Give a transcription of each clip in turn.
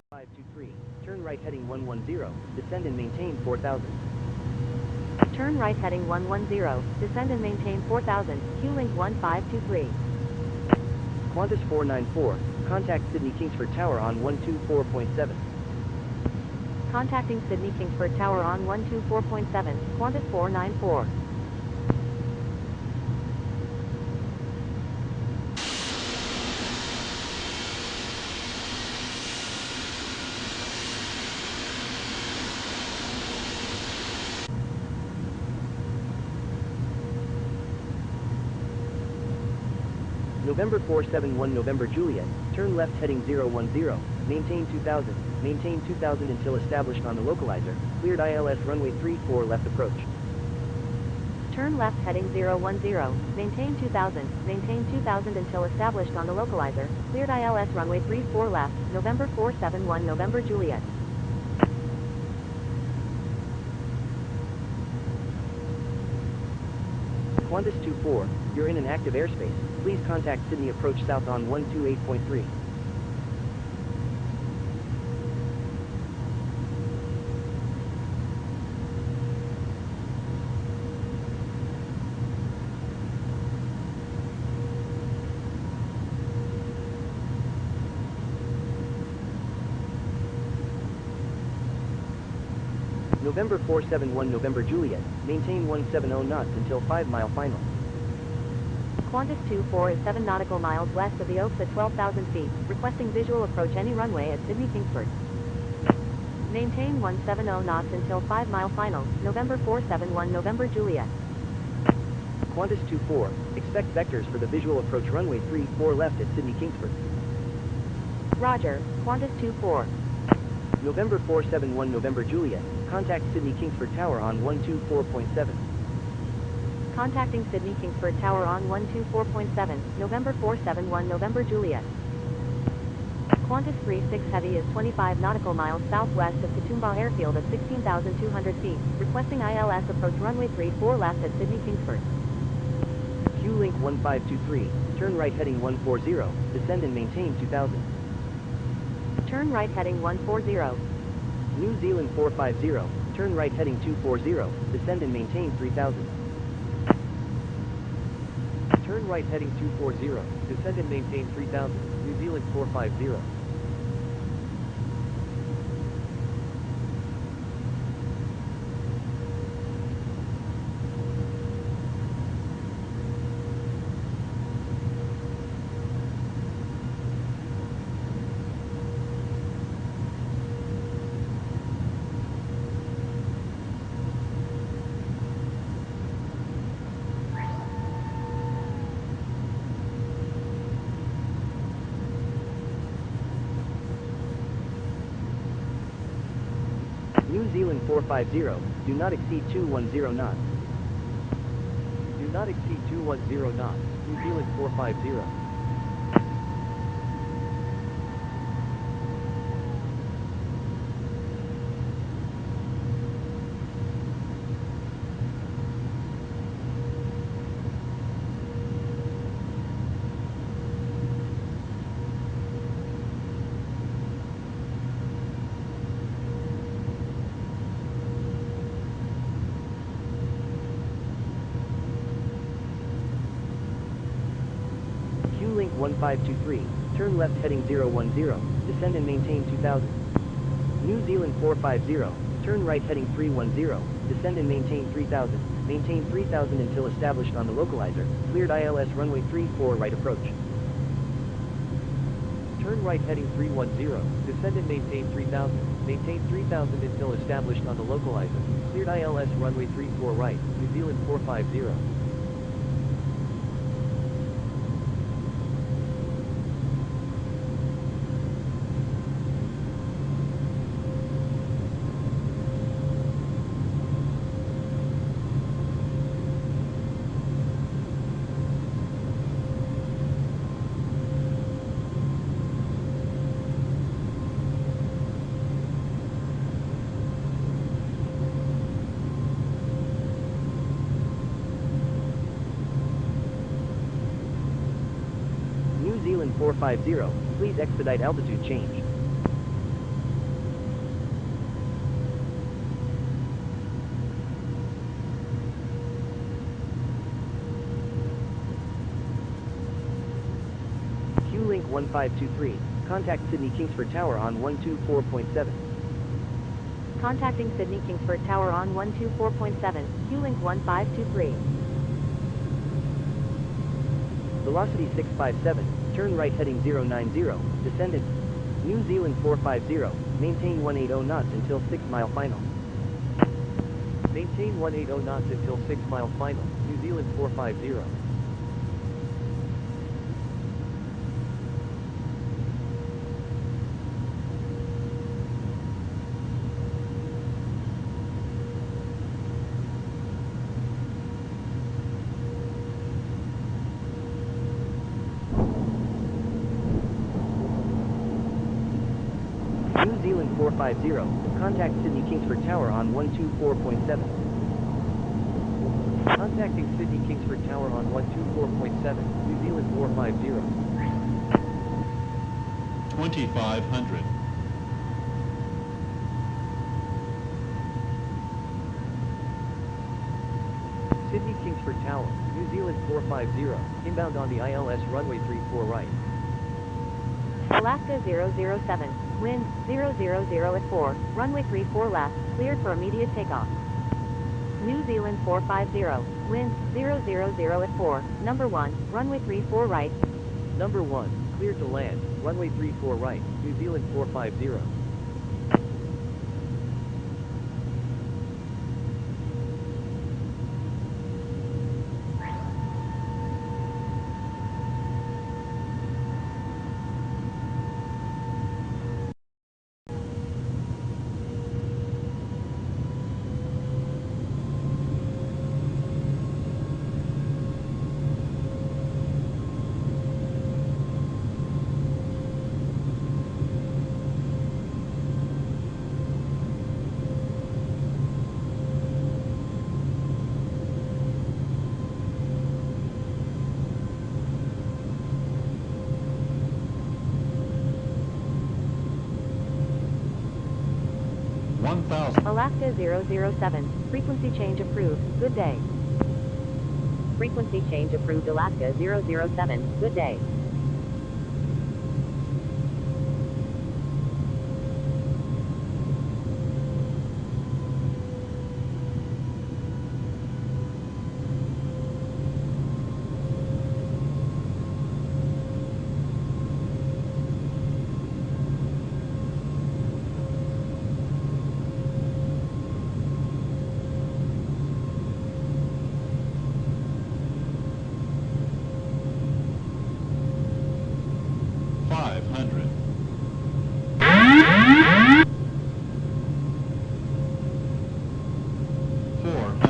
523, turn right heading 110, descend and maintain 4000. Turn right heading 110, descend and maintain 4000, Q-Link 1523. Qantas 494, contact Sydney Kingsford Tower on 124.7. Contacting Sydney Kingsford Tower on 124.7, Qantas 494. November 471 November Juliet, turn left heading 010, maintain 2000, maintain 2000 until established on the localizer, cleared ILS runway 34 left approach. Turn left heading 010, maintain 2000, maintain 2000 until established on the localizer, cleared ILS runway 34 left, November 471 November Juliet. Qantas 24, you're in an active airspace, please contact Sydney approach south on 128.3. November 471 November Juliet, maintain 170 knots until 5-mile final. Qantas 24 is 7 nautical miles west of the Oaks at 12,000 feet, requesting visual approach any runway at Sydney Kingsford. Maintain 170 knots until 5-mile final, November 471 November Juliet. Qantas 24, expect vectors for the visual approach runway 34 left at Sydney Kingsford. Roger, Qantas 24. November 471 November Juliet, contact Sydney Kingsford Tower on 124.7. Contacting Sydney Kingsford Tower on 124.7, November 471 November Juliet. Qantas 36 Heavy is 25 nautical miles southwest of Katoomba Airfield at 16,200 feet, requesting ILS approach runway 34 left at Sydney Kingsford. Q-Link 1523, turn right heading 140, descend and maintain 2000. Turn right heading 140. New Zealand 450, turn right heading 240, descend and maintain 3000. Turn right heading 240, descend and maintain 3000, New Zealand 450. New Zealand 450, do not exceed 210 knots. Do not exceed 210 knots, New Zealand 450. Q-Link 1523, turn left heading 010, descend and maintain 2000. New Zealand 450, turn right heading 310, descend and maintain 3000, maintain 3000 until established on the localizer, cleared ILS runway 34 right approach. Turn right heading 310, descend and maintain 3000, maintain 3000 until established on the localizer, cleared ILS runway 34 right, New Zealand 450. New Zealand 450, please expedite altitude change. 1523. Contact Sydney Kingsford Tower on 124.7. Contacting Sydney Kingsford Tower on 124.7, Q-Link 1523. Velocity 657, turn right heading 090, descend in New Zealand 450, maintain 180 knots until 6 mile final. Maintain 180 knots until 6 mile final, New Zealand 450. New Zealand 450, contact Sydney Kingsford Tower on 124.7. Contacting Sydney Kingsford Tower on 124.7, New Zealand 450. 2500. Sydney Kingsford Tower, New Zealand 450, inbound on the ILS runway 34 right. Alaska 007, wind 000 at 4, runway 34 left, cleared for immediate takeoff. New Zealand 450, wind 000 at 4, number 1, runway 34 right. Number 1, cleared to land, runway 34 right, New Zealand 450. Alaska 007, frequency change approved, good day. Frequency change approved Alaska 007, good day.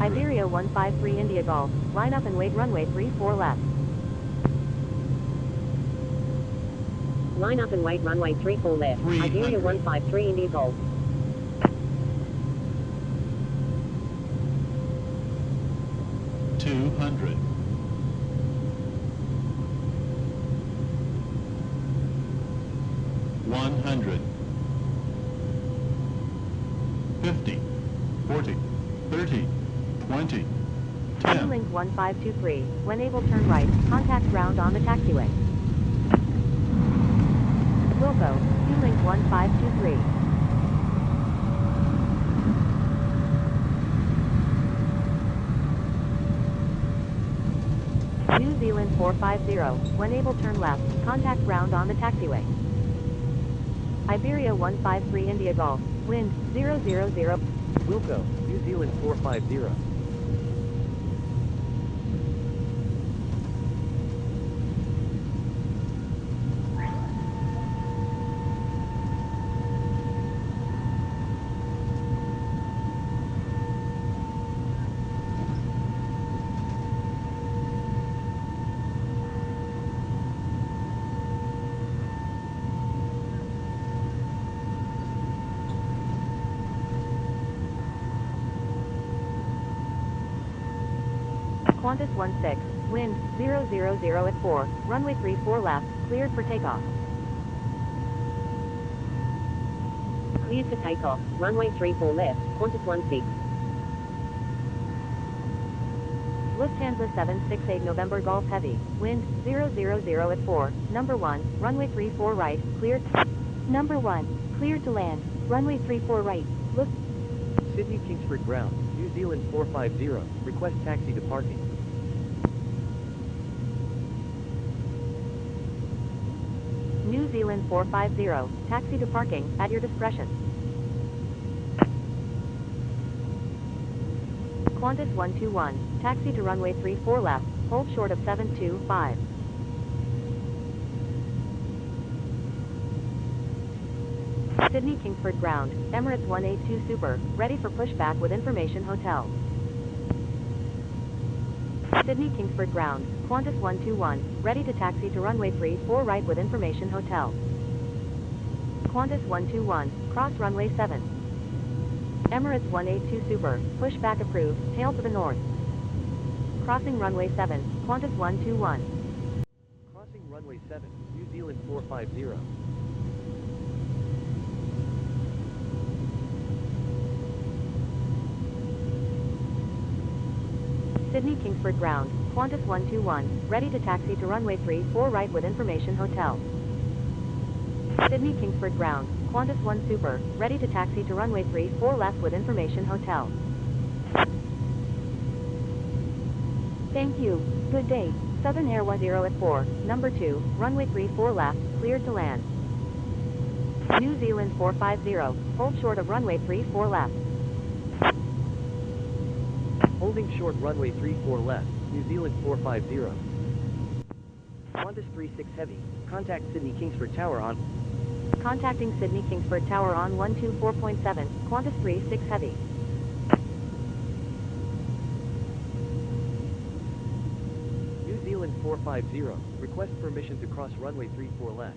Iberia 153 India Golf, line up and wait runway 34 left. Line up and wait runway 34 left, Iberia 153 India Golf. $200. 100. 50. 40. 30. 20. 10. Link 1523, when able turn right, contact ground on the taxiway. Wilco, Link 1523. New Zealand 450, when able turn left, contact ground on the taxiway. Iberia 153 India Golf, wind 000. Wilco, New Zealand 450. Qantas 16, wind 000 at 4, runway 34 left, cleared for takeoff. Cleared for takeoff, runway 34 left, Qantas 16. Lufthansa 768 November Golf Heavy, wind 000 at 4, number 1, runway 34 right, cleared. Number 1, cleared to land, runway 34 right, Luft. Sydney Kingsford ground, New Zealand 450, request taxi to parking. New Zealand 450, taxi to parking, at your discretion. Qantas 121, taxi to runway 34 left, hold short of 725. Sydney Kingsford ground, Emirates 182 Super, ready for pushback with information hotel. Sydney Kingsford ground, Qantas 121, ready to taxi to runway 34 right with information hotel. Qantas 121, cross runway 7. Emirates 182 Super, pushback approved, tail to the north. Crossing runway 7, Qantas 121. Crossing runway 7, New Zealand 450. Sydney Kingsford ground, Qantas 121, ready to taxi to runway 34 right with information hotel. Sydney Kingsford ground, Qantas 1 Super, ready to taxi to runway 34 left with information hotel. Thank you, good day, Southern Air 10 at 4, number 2, runway 34 left, cleared to land. New Zealand 450, hold short of runway 34 left. Holding short runway 34 left, New Zealand 450. Qantas 36 Heavy, contact Sydney Kingsford Tower on. Contacting Sydney Kingsford Tower on 124.7, Qantas 36 Heavy. New Zealand 450, request permission to cross runway 34 left.